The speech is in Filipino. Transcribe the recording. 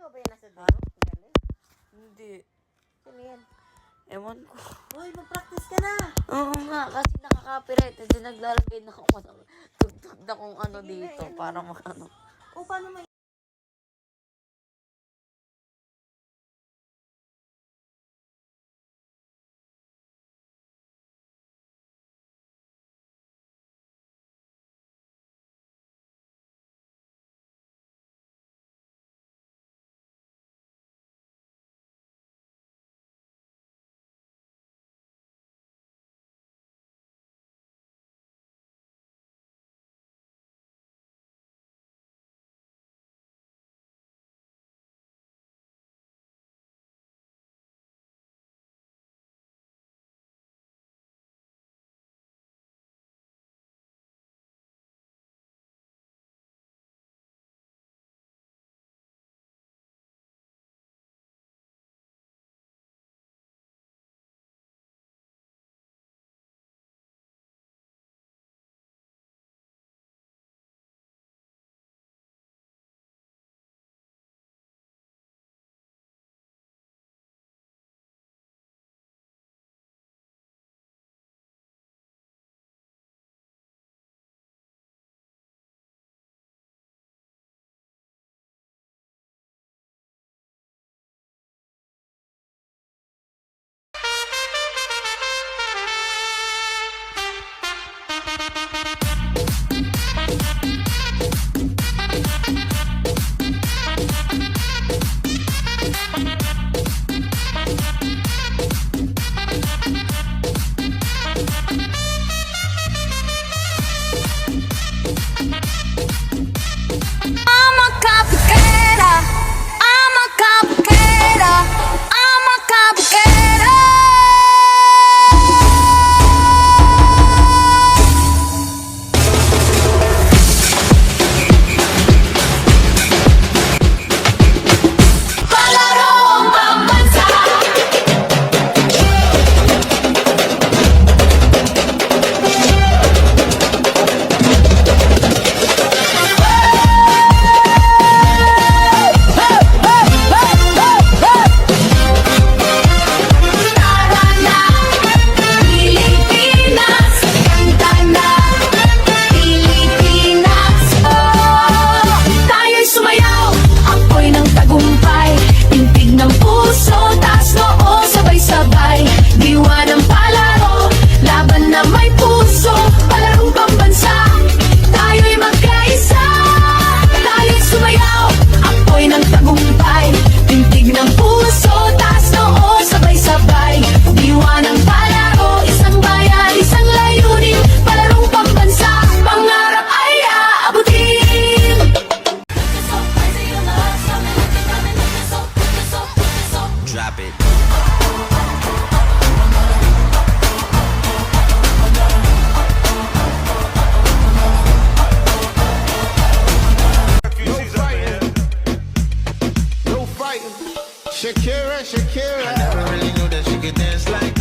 ba yan nasa doon? Galing. Hindi. Sino yan? Ewan ko. Uy, mag-practice ka na. Oo nga, kasi nakaka-copyright. Hindi naglalagay na ako ng tugtog na kung ano Sige na, dito. yan Para na. makano. O, paano may... Drop it. Shakira, Shakira. I never really knew that she could dance like